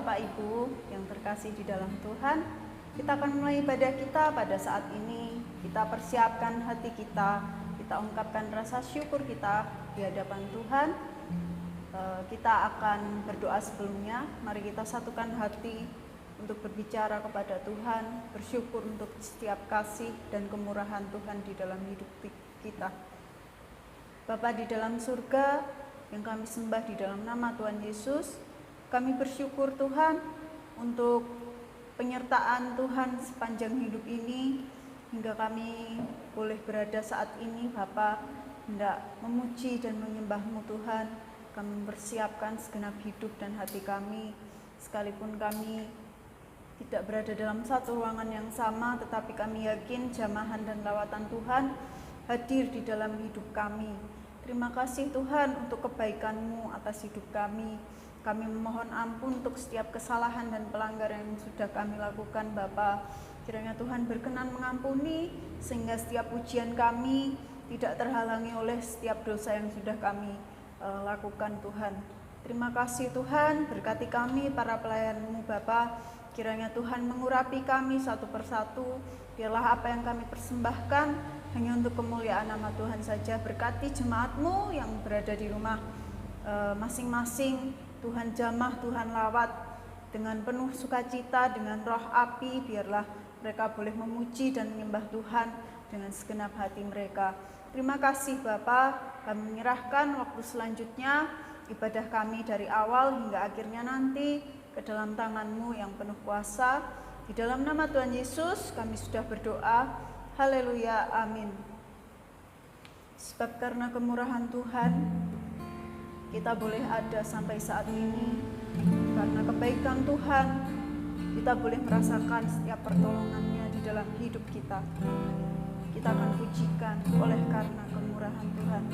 Bapak Ibu yang terkasih di dalam Tuhan, kita akan mulai ibadah kita pada saat ini. Kita persiapkan hati kita, kita ungkapkan rasa syukur kita di hadapan Tuhan. Kita akan berdoa sebelumnya. Mari kita satukan hati untuk berbicara kepada Tuhan, bersyukur untuk setiap kasih dan kemurahan Tuhan di dalam hidup kita. Bapa di dalam surga, yang kami sembah di dalam nama Tuhan Yesus, kami bersyukur Tuhan untuk penyertaan Tuhan sepanjang hidup ini, hingga kami boleh berada saat ini. Bapa, hendak memuji dan menyembah-Mu Tuhan. Kami mempersiapkan segenap hidup dan hati kami, sekalipun kami tidak berada dalam satu ruangan yang sama, tetapi kami yakin jamahan dan lawatan Tuhan hadir di dalam hidup kami. Terima kasih Tuhan untuk kebaikan-Mu atas hidup kami. Kami memohon ampun untuk setiap kesalahan dan pelanggaran yang sudah kami lakukan, Bapa. Kiranya Tuhan berkenan mengampuni, sehingga setiap pujian kami tidak terhalangi oleh setiap dosa yang sudah kami lakukan, Tuhan. Terima kasih Tuhan, berkati kami para pelayan-Mu, Bapa. Kiranya Tuhan mengurapi kami satu persatu. Biarlah apa yang kami persembahkan hanya untuk kemuliaan nama Tuhan saja. Berkati jemaat-Mu yang berada di rumah masing-masing. Tuhan jamah, Tuhan lawat dengan penuh sukacita, dengan roh api. Biarlah mereka boleh memuji dan menyembah Tuhan dengan segenap hati mereka. Terima kasih Bapa, kami menyerahkan waktu selanjutnya ibadah kami dari awal hingga akhirnya nanti ke dalam tangan-Mu yang penuh kuasa. Di dalam nama Tuhan Yesus kami sudah berdoa. Haleluya, amin. Sebab karena kemurahan Tuhan kita boleh ada sampai saat ini. Karena kebaikan Tuhan kita boleh merasakan setiap pertolongan-Nya di dalam hidup kita. Kita akan pujikan oleh karena kemurahan Tuhan.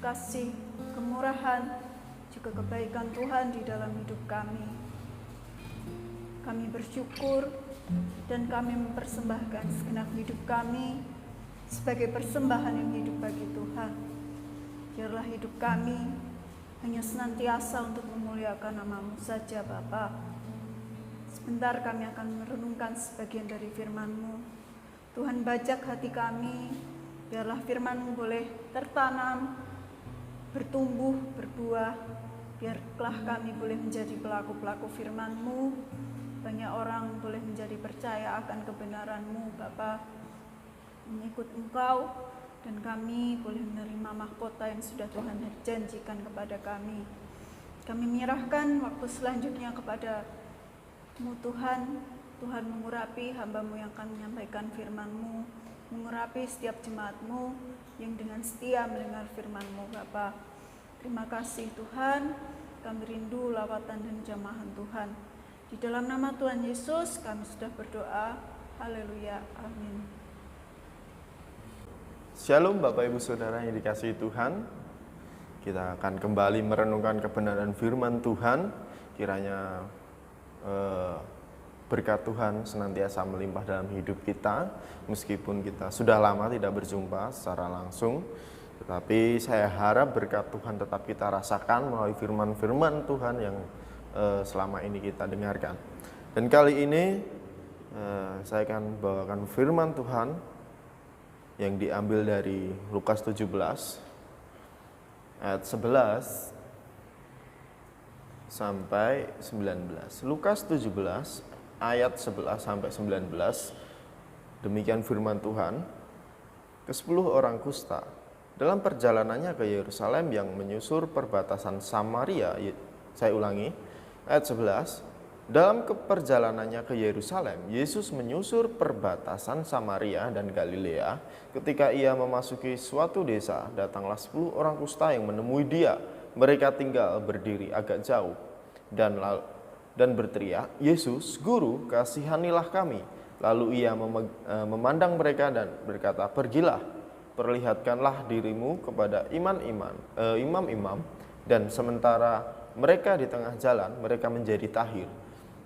kasih, kemurahan, juga kebaikan Tuhan di dalam hidup kami. Kami bersyukur dan kami mempersembahkan segenap hidup kami sebagai persembahan yang hidup bagi Tuhan. Biarlah hidup kami hanya senantiasa untuk memuliakan nama-Mu saja, Bapa. Sebentar kami akan merenungkan sebagian dari firman-Mu. Tuhan, bajak hati kami, biarlah firman-Mu boleh tertanam, bertumbuh, berbuah. Biarlah kami boleh menjadi pelaku-pelaku firman-Mu. Banyak orang boleh menjadi percaya akan kebenaran-Mu, Bapa, mengikut Engkau, dan kami boleh menerima mahkota yang sudah Tuhan janjikan kepada kami. Kami menyerahkan waktu selanjutnya kepada-Mu, Tuhan. Tuhan, mengurapi hamba-Mu yang akan menyampaikan firman-Mu, mengurapi setiap jemaat-Mu yang dengan setia mendengar firman-Mu, Bapa. Terima kasih, Tuhan. Kami rindu lawatan dan jamahan Tuhan. Di dalam nama Tuhan Yesus kami sudah berdoa. Haleluya. Amin. Shalom Bapak Ibu Saudara yang dikasihi Tuhan. Kita akan kembali merenungkan kebenaran firman Tuhan. Kiranya berkat Tuhan senantiasa melimpah dalam hidup kita. Meskipun kita sudah lama tidak berjumpa secara langsung, tetapi saya harap berkat Tuhan tetap kita rasakan melalui firman-firman Tuhan yang selama ini kita dengarkan. Dan kali ini saya akan bawakan firman Tuhan yang diambil dari Lukas 17 ayat 11 sampai 19. Lukas 17 ayat 11 sampai 19. Demikian firman Tuhan. Ke-10 orang kusta dalam perjalanannya ke Yerusalem yang menyusur perbatasan Samaria. Saya ulangi, ayat 11. Dalam perjalanannya ke Yerusalem, Yesus menyusur perbatasan Samaria dan Galilea. Ketika ia memasuki suatu desa, datanglah 10 orang kusta yang menemui dia. Mereka tinggal berdiri agak jauh dan berteriak, "Yesus, Guru, kasihanilah kami." Lalu ia memandang mereka dan berkata, "Pergilah, perlihatkanlah dirimu kepada imam-imam." Dan sementara mereka di tengah jalan, mereka menjadi tahir.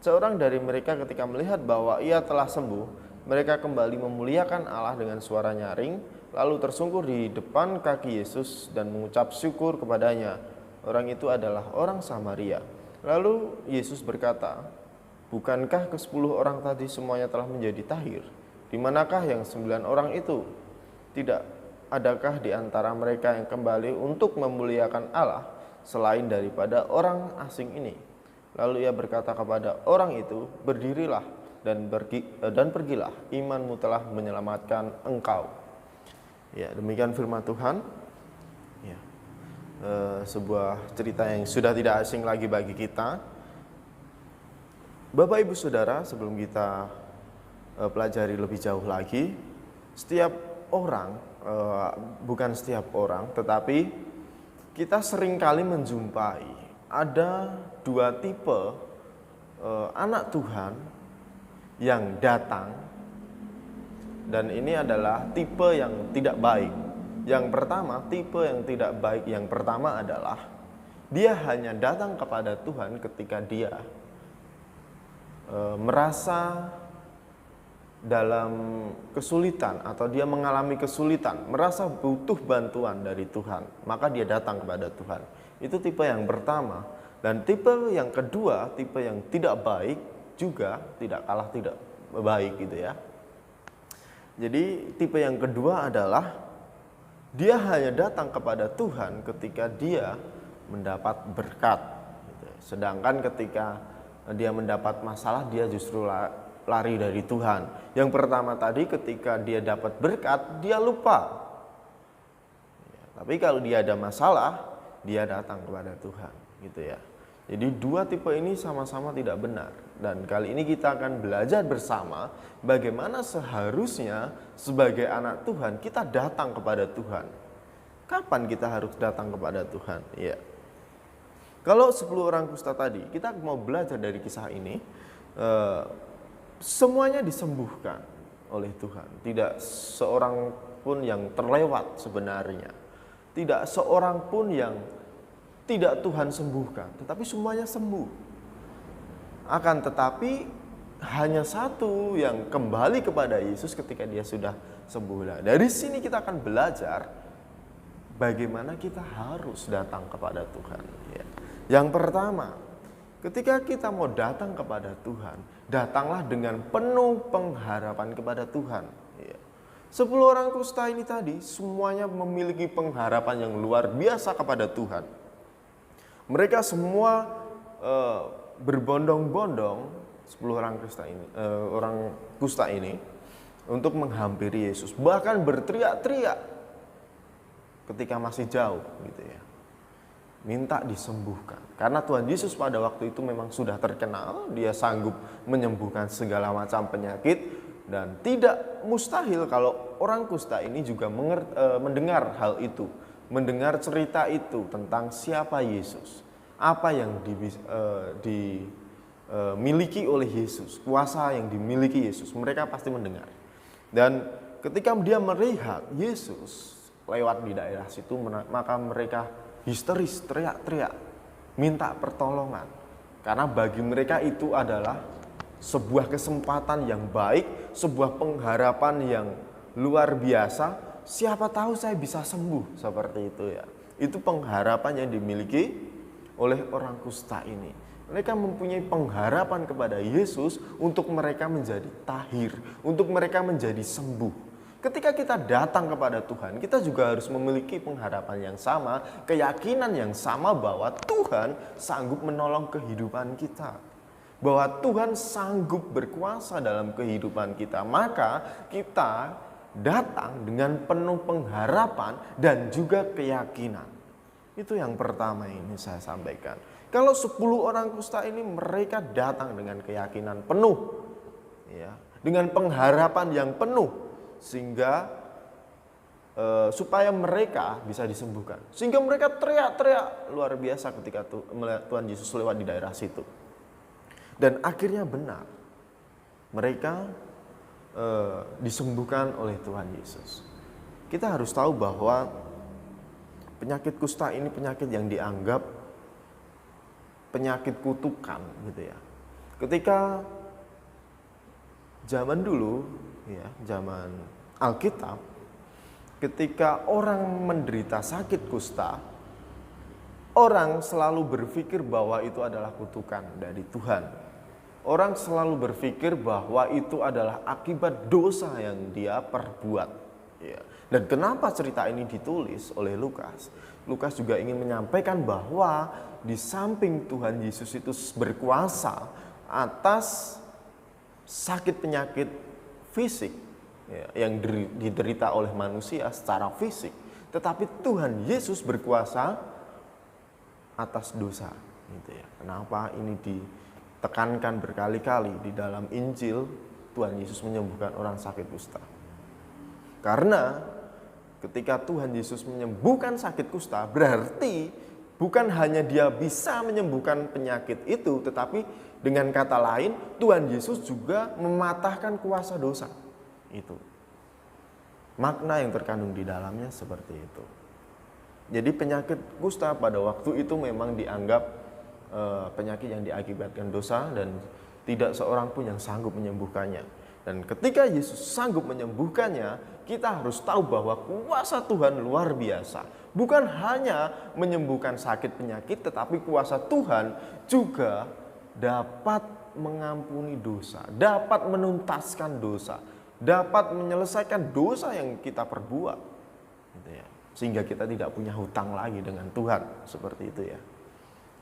Seorang dari mereka ketika melihat bahwa ia telah sembuh, mereka kembali memuliakan Allah dengan suara nyaring, lalu tersungkur di depan kaki Yesus dan mengucap syukur kepadanya. Orang itu adalah orang Samaria. Lalu Yesus berkata, "Bukankah ke-10 orang tadi semuanya telah menjadi tahir? Di manakah yang 9 orang itu? Tidak adakah di antara mereka yang kembali untuk memuliakan Allah selain daripada orang asing ini?" Lalu ia berkata kepada orang itu, "Berdirilah dan pergilah, imanmu telah menyelamatkan engkau." Ya, demikian firman Tuhan. Ya, sebuah cerita yang sudah tidak asing lagi bagi kita. Bapak Ibu Saudara, sebelum kita pelajari lebih jauh lagi, setiap orang, bukan setiap orang, tetapi kita seringkali menjumpai ada 2 tipe anak Tuhan yang datang, dan ini adalah tipe yang tidak baik. Yang pertama, tipe yang tidak baik yang pertama adalah dia hanya datang kepada Tuhan ketika dia merasa dalam kesulitan atau dia mengalami kesulitan, merasa butuh bantuan dari Tuhan, maka dia datang kepada Tuhan. Itu tipe yang pertama. Dan tipe yang kedua, tipe yang tidak baik juga tidak kalah tidak baik gitu ya. Jadi tipe yang kedua adalah dia hanya datang kepada Tuhan ketika dia mendapat berkat gitu. Sedangkan ketika dia mendapat masalah, dia justru lari dari Tuhan. Yang pertama tadi, ketika dia dapat berkat, dia lupa. Ya, tapi kalau dia ada masalah, dia datang kepada Tuhan gitu ya. Jadi 2 tipe ini sama-sama tidak benar. Dan kali ini kita akan belajar bersama bagaimana seharusnya sebagai anak Tuhan kita datang kepada Tuhan. Kapan kita harus datang kepada Tuhan? Ya. Kalau 10 orang kusta tadi, kita mau belajar dari kisah ini, semuanya disembuhkan oleh Tuhan. Tidak seorang pun yang terlewat sebenarnya. Tidak seorang pun yang tidak Tuhan sembuhkan, tetapi semuanya sembuh. Akan tetapi hanya satu yang kembali kepada Yesus ketika dia sudah sembuh. Nah, dari sini kita akan belajar bagaimana kita harus datang kepada Tuhan. Ya. Yang pertama, ketika kita mau datang kepada Tuhan, datanglah dengan penuh pengharapan kepada Tuhan. Ya. 10 orang kusta ini tadi semuanya memiliki pengharapan yang luar biasa kepada Tuhan. Mereka semua berbondong-bondong 10 orang kusta ini untuk menghampiri Yesus, bahkan berteriak-teriak ketika masih jauh gitu ya, minta disembuhkan. Karena Tuhan Yesus pada waktu itu memang sudah terkenal, dia sanggup menyembuhkan segala macam penyakit, dan tidak mustahil kalau orang kusta ini juga mendengar hal itu, mendengar cerita itu tentang siapa Yesus, apa yang dimiliki oleh Yesus, kuasa yang dimiliki Yesus. Mereka pasti mendengar. Dan ketika dia melihat Yesus lewat di daerah situ, maka mereka histeris, teriak-teriak, minta pertolongan. Karena bagi mereka itu adalah sebuah kesempatan yang baik, sebuah pengharapan yang luar biasa. Siapa tahu saya bisa sembuh, seperti itu ya. Itu pengharapan yang dimiliki oleh orang kusta ini. Mereka mempunyai pengharapan kepada Yesus untuk mereka menjadi tahir, untuk mereka menjadi sembuh. Ketika kita datang kepada Tuhan, kita juga harus memiliki pengharapan yang sama, keyakinan yang sama bahwa Tuhan sanggup menolong kehidupan kita. Bahwa Tuhan sanggup berkuasa dalam kehidupan kita. Maka kita datang dengan penuh pengharapan dan juga keyakinan. Itu yang pertama ini saya sampaikan. Kalau 10 orang kusta ini mereka datang dengan keyakinan penuh, ya, dengan pengharapan yang penuh, sehingga supaya mereka bisa disembuhkan. Sehingga mereka teriak-teriak luar biasa ketika Tuhan Yesus lewat di daerah situ. Dan akhirnya benar, mereka disembuhkan oleh Tuhan Yesus. Kita harus tahu bahwa penyakit kusta ini penyakit yang dianggap penyakit kutukan gitu ya. Ketika zaman dulu ya, zaman Alkitab, ketika orang menderita sakit kusta, orang selalu berpikir bahwa itu adalah kutukan dari Tuhan. Orang selalu berpikir bahwa itu adalah akibat dosa yang dia perbuat ya. Dan kenapa cerita ini ditulis oleh Lukas? Lukas juga ingin menyampaikan bahwa di samping Tuhan Yesus itu berkuasa atas sakit penyakit fisik ya, yang diderita oleh manusia secara fisik, tetapi Tuhan Yesus berkuasa atas dosa gitu ya. Kenapa ini ditekankan berkali-kali di dalam Injil? Tuhan Yesus menyembuhkan orang sakit kusta. Karena ketika Tuhan Yesus menyembuhkan sakit kusta, berarti bukan hanya dia bisa menyembuhkan penyakit itu, tetapi dengan kata lain, Tuhan Yesus juga mematahkan kuasa dosa. Itu makna yang terkandung di dalamnya seperti itu. Jadi penyakit kusta pada waktu itu memang dianggap penyakit yang diakibatkan dosa, dan tidak seorang pun yang sanggup menyembuhkannya. Dan ketika Yesus sanggup menyembuhkannya, kita harus tahu bahwa kuasa Tuhan luar biasa. Bukan hanya menyembuhkan sakit penyakit, tetapi kuasa Tuhan juga dapat mengampuni dosa, dapat menuntaskan dosa, dapat menyelesaikan dosa yang kita perbuat. Gitu ya. Sehingga kita tidak punya hutang lagi dengan Tuhan, seperti itu ya.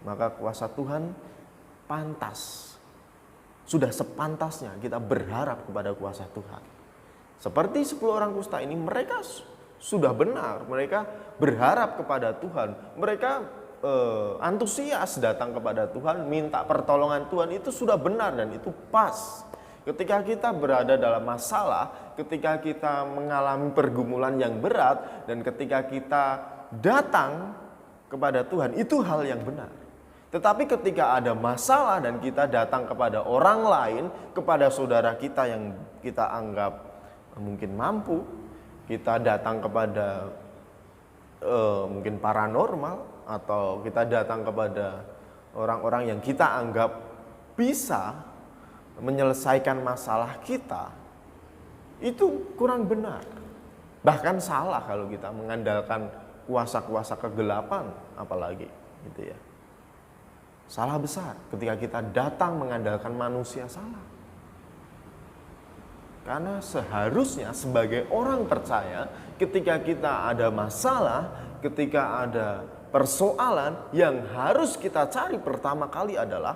Maka kuasa Tuhan pantas. Sudah sepantasnya kita berharap kepada kuasa Tuhan. Seperti 10 orang kusta ini, mereka sudah benar, mereka berharap kepada Tuhan. Mereka antusias datang kepada Tuhan, minta pertolongan Tuhan, itu sudah benar dan itu pas. Ketika kita berada dalam masalah, ketika kita mengalami pergumulan yang berat, dan ketika kita datang kepada Tuhan, itu hal yang benar. Tetapi ketika ada masalah dan kita datang kepada orang lain, kepada saudara kita yang kita anggap mungkin mampu, kita datang kepada mungkin paranormal, atau kita datang kepada orang-orang yang kita anggap bisa menyelesaikan masalah kita, itu kurang benar. Bahkan salah kalau kita mengandalkan kuasa-kuasa kegelapan apalagi gitu ya. Salah besar ketika kita datang mengandalkan manusia, salah. Karena seharusnya sebagai orang percaya, ketika kita ada masalah, ketika ada persoalan, yang harus kita cari pertama kali adalah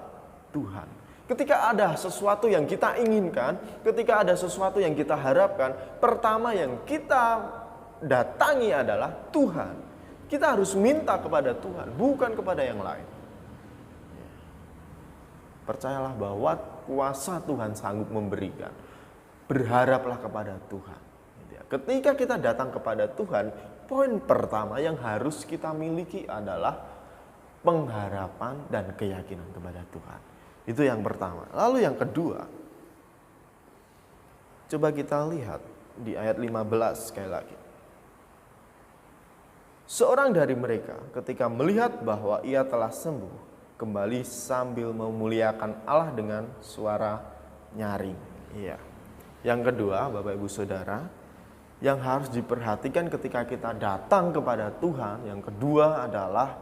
Tuhan. Ketika ada sesuatu yang kita inginkan, ketika ada sesuatu yang kita harapkan, pertama yang kita datangi adalah Tuhan. Kita harus minta kepada Tuhan, bukan kepada yang lain. Percayalah bahwa kuasa Tuhan sanggup memberikan. Berharaplah kepada Tuhan. Ketika kita datang kepada Tuhan, poin pertama yang harus kita miliki adalah pengharapan dan keyakinan kepada Tuhan. Itu yang pertama. Lalu yang kedua, coba kita lihat di ayat 15 sekali lagi. Seorang dari mereka ketika melihat bahwa ia telah sembuh, kembali sambil memuliakan Allah dengan suara nyaring. Iya. Yang kedua, Bapak Ibu Saudara, yang harus diperhatikan ketika kita datang kepada Tuhan, yang kedua adalah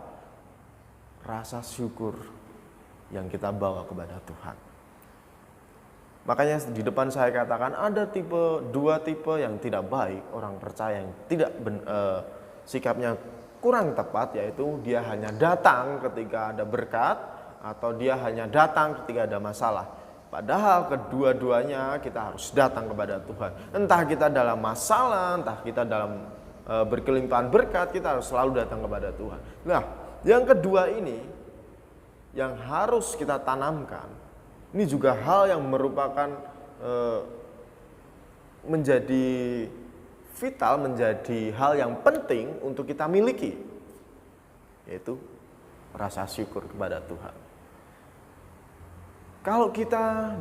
rasa syukur yang kita bawa kepada Tuhan. Makanya di depan saya katakan ada dua tipe yang tidak baik, orang percaya yang tidak sikapnya kurang tepat, yaitu dia hanya datang ketika ada berkat, atau dia hanya datang ketika ada masalah. Padahal kedua-duanya kita harus datang kepada Tuhan. Entah kita dalam masalah, entah kita dalam berkelimpahan berkat, kita harus selalu datang kepada Tuhan. Nah, yang kedua ini yang harus kita tanamkan, ini juga hal yang merupakan menjadi vital, menjadi hal yang penting untuk kita miliki, yaitu rasa syukur kepada Tuhan. Kalau kita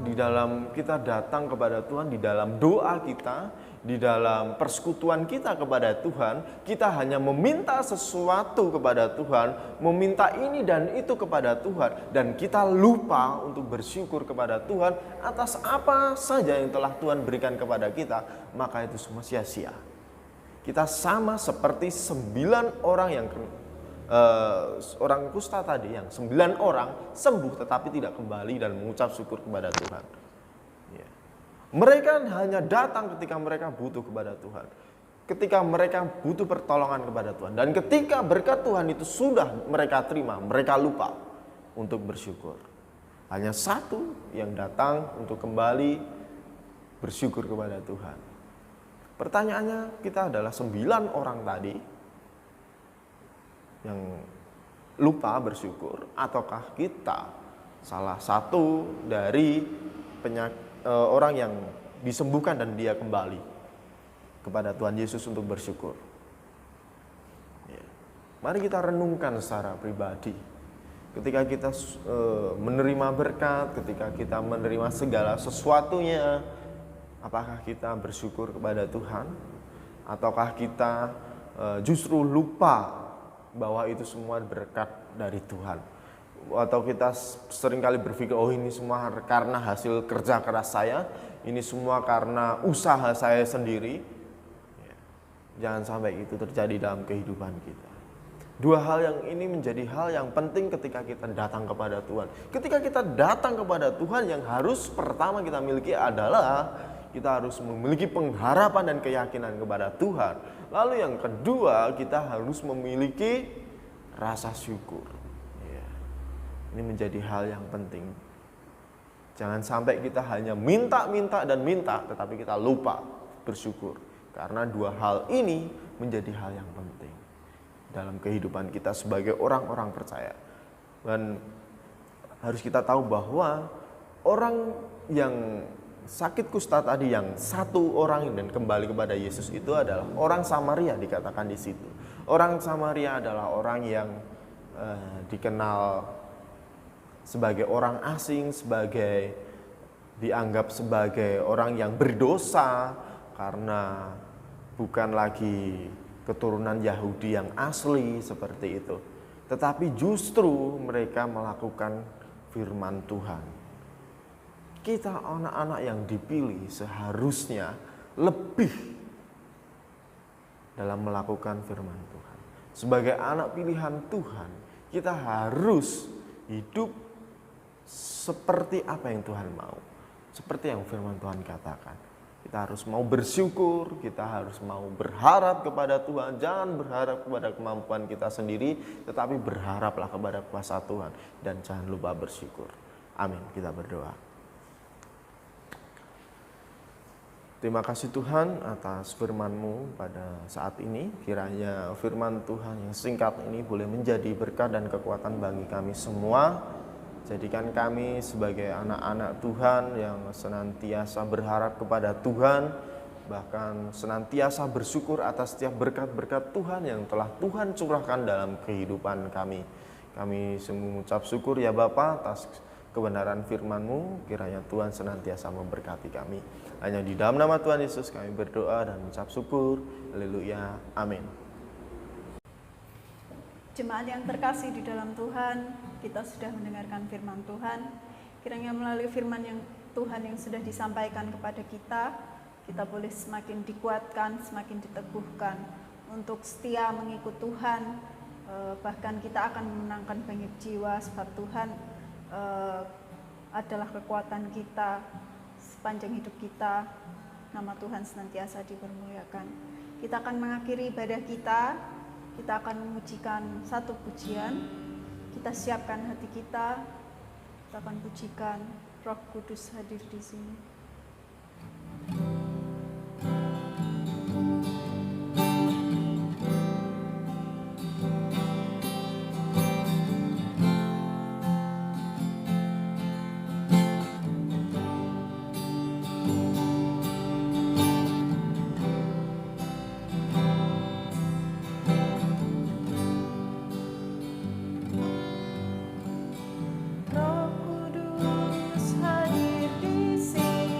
datang kepada Tuhan, di dalam doa kita, di dalam persekutuan kita kepada Tuhan, kita hanya meminta sesuatu kepada Tuhan, meminta ini dan itu kepada Tuhan, dan kita lupa untuk bersyukur kepada Tuhan atas apa saja yang telah Tuhan berikan kepada kita, maka itu semua sia-sia. Kita sama seperti 9 orang yang orang kusta tadi, yang 9 orang sembuh tetapi tidak kembali dan mengucap syukur kepada Tuhan. Ya. Mereka hanya datang ketika mereka butuh kepada Tuhan, ketika mereka butuh pertolongan kepada Tuhan, dan ketika berkat Tuhan itu sudah mereka terima, mereka lupa untuk bersyukur. Hanya satu yang datang untuk kembali bersyukur kepada Tuhan. Pertanyaannya, kita adalah 9 orang tadi yang lupa bersyukur, ataukah kita salah satu dari orang yang disembuhkan dan dia kembali kepada Tuhan Yesus untuk bersyukur? Ya. Mari kita renungkan secara pribadi. Ketika kita menerima berkat, ketika kita menerima segala sesuatunya, apakah kita bersyukur kepada Tuhan? Ataukah kita justru lupa bahwa itu semua berkat dari Tuhan? Atau kita seringkali berpikir, oh ini semua karena hasil kerja keras saya, ini semua karena usaha saya sendiri. Jangan sampai itu terjadi dalam kehidupan kita. Dua hal yang ini menjadi hal yang penting ketika kita datang kepada Tuhan. Ketika kita datang kepada Tuhan, yang harus pertama kita miliki adalah kita harus memiliki pengharapan dan keyakinan kepada Tuhan. Lalu yang kedua, kita harus memiliki rasa syukur. Ya. Ini menjadi hal yang penting. Jangan sampai kita hanya minta dan minta, tetapi kita lupa bersyukur. Karena dua hal ini menjadi hal yang penting dalam kehidupan kita sebagai orang-orang percaya. Dan harus kita tahu bahwa orang yang sakit kusta tadi, yang satu orang dan kembali kepada Yesus, itu adalah orang Samaria, dikatakan di situ. Orang Samaria adalah orang yang dikenal sebagai orang asing, dianggap sebagai orang yang berdosa, karena bukan lagi keturunan Yahudi yang asli seperti itu. Tetapi justru mereka melakukan firman Tuhan. Kita anak-anak yang dipilih seharusnya lebih dalam melakukan firman Tuhan. Sebagai anak pilihan Tuhan, kita harus hidup seperti apa yang Tuhan mau. Seperti yang firman Tuhan katakan. Kita harus mau bersyukur, kita harus mau berharap kepada Tuhan. Jangan berharap kepada kemampuan kita sendiri, tetapi berharaplah kepada kuasa Tuhan. Dan jangan lupa bersyukur. Amin. Kita berdoa. Terima kasih Tuhan atas firman-Mu pada saat ini. Kiranya firman Tuhan yang singkat ini boleh menjadi berkat dan kekuatan bagi kami semua. Jadikan kami sebagai anak-anak Tuhan yang senantiasa berharap kepada Tuhan, bahkan senantiasa bersyukur atas setiap berkat-berkat Tuhan yang telah Tuhan curahkan dalam kehidupan kami. Kami semua mengucap syukur ya Bapa atas kebenaran firman-Mu. Kiranya Tuhan senantiasa memberkati kami. Hanya di dalam nama Tuhan Yesus kami berdoa dan mengucap syukur. Haleluya. Amin. Jemaat yang terkasih di dalam Tuhan, kita sudah mendengarkan firman Tuhan. Kiranya melalui firman yang Tuhan yang sudah disampaikan kepada kita, kita boleh semakin dikuatkan, semakin diteguhkan untuk setia mengikut Tuhan. Bahkan kita akan memenangkan banyak jiwa sebab Tuhan adalah kekuatan kita sepanjang hidup kita. Nama Tuhan senantiasa dipermuliakan. Kita akan mengakhiri ibadah kita. Kita akan memujikan satu pujian. Kita siapkan hati kita. Kita akan pujikan Roh Kudus hadir di sini. Roh Kudus hadir di sini.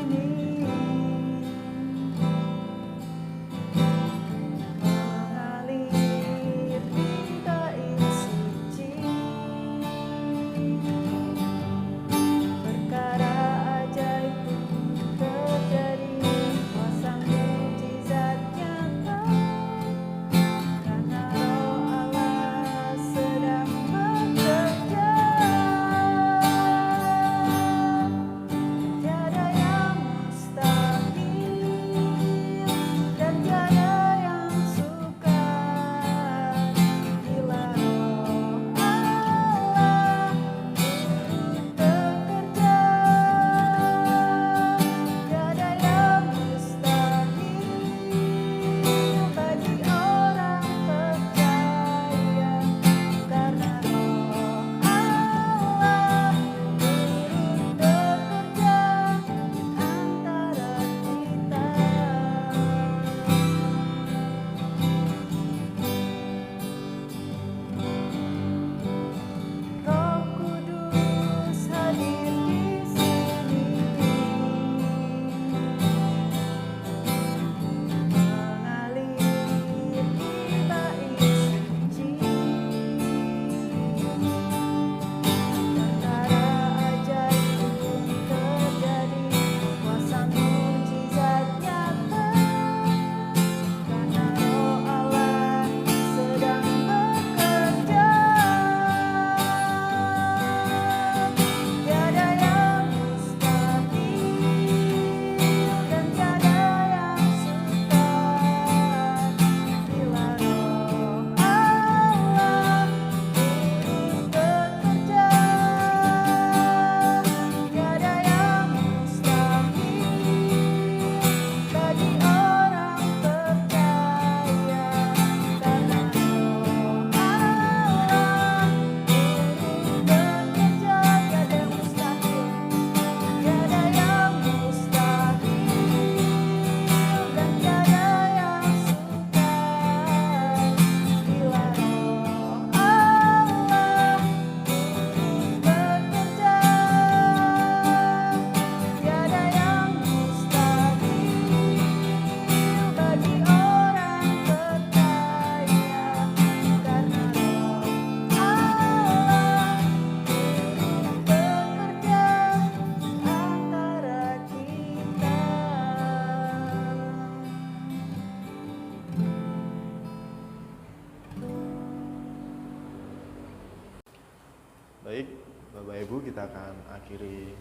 Baik, Bapak Ibu, kita akan akhiri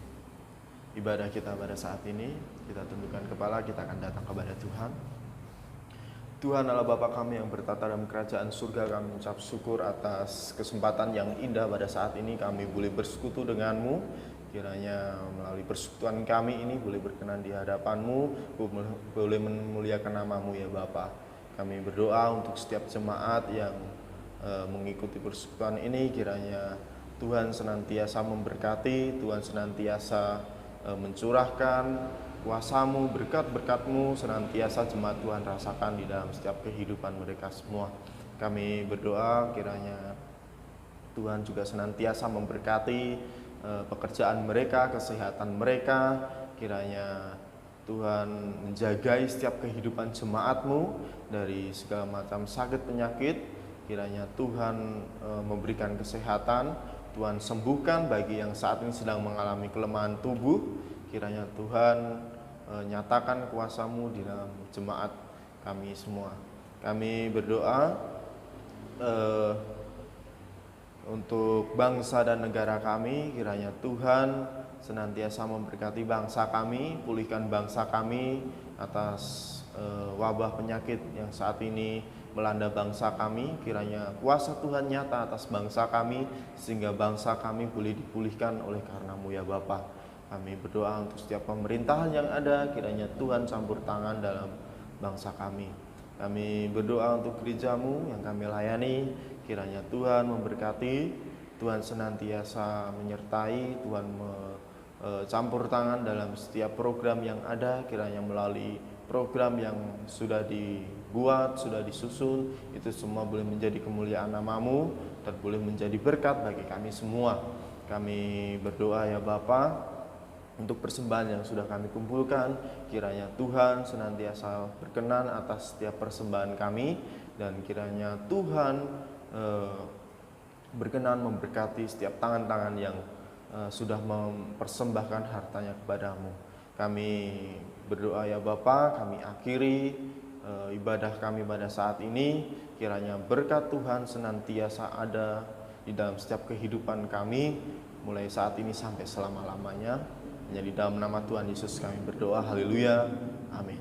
ibadah kita pada saat ini. Kita tundukkan kepala, kita akan datang kepada Tuhan. Tuhan Allah Bapa kami yang bertata dalam kerajaan surga, kami mengucap syukur atas kesempatan yang indah pada saat ini kami boleh bersekutu dengan-Mu. Kiranya melalui persekutuan kami ini boleh berkenan di hadapan-Mu, boleh memuliakan nama-Mu ya Bapa. Kami berdoa untuk setiap jemaat yang mengikuti persekutuan ini, kiranya Tuhan senantiasa memberkati, Tuhan senantiasa mencurahkan kuasa-Mu, berkat-berkat-Mu senantiasa jemaat Tuhan rasakan di dalam setiap kehidupan mereka semua. Kami berdoa kiranya Tuhan juga senantiasa memberkati pekerjaan mereka, kesehatan mereka. Kiranya Tuhan menjagai setiap kehidupan jemaat-Mu dari segala macam sakit penyakit. Kiranya Tuhan memberikan kesehatan, Tuhan sembuhkan bagi yang saat ini sedang mengalami kelemahan tubuh. Kiranya Tuhan nyatakan kuasa-Mu di dalam jemaat kami semua. Kami berdoa untuk bangsa dan negara kami. Kiranya Tuhan senantiasa memberkati bangsa kami, pulihkan bangsa kami atas wabah penyakit yang saat ini melanda bangsa kami. Kiranya kuasa Tuhan nyata atas bangsa kami, sehingga bangsa kami boleh dipulihkan oleh karena-Mu ya Bapa. Kami berdoa untuk setiap pemerintahan yang ada, kiranya Tuhan campur tangan dalam bangsa kami. Kami berdoa untuk gereja-Mu yang kami layani, kiranya Tuhan memberkati, Tuhan senantiasa menyertai, Tuhan campur tangan dalam setiap program yang ada. Kiranya melalui program yang sudah dibuat, sudah disusun, itu semua boleh menjadi kemuliaan nama-Mu dan boleh menjadi berkat bagi kami semua. Kami berdoa ya Bapa, untuk persembahan yang sudah kami kumpulkan, kiranya Tuhan senantiasa berkenan atas setiap persembahan kami, dan kiranya Tuhan berkenan memberkati setiap tangan-tangan yang sudah mempersembahkan hartanya kepada-Mu. Kami berdoa ya Bapa, kami akhiri ibadah kami pada saat ini. Kiranya berkat Tuhan senantiasa ada di dalam setiap kehidupan kami, mulai saat ini sampai selama-lamanya. Hanya di dalam nama Tuhan Yesus kami berdoa, haleluya, amin.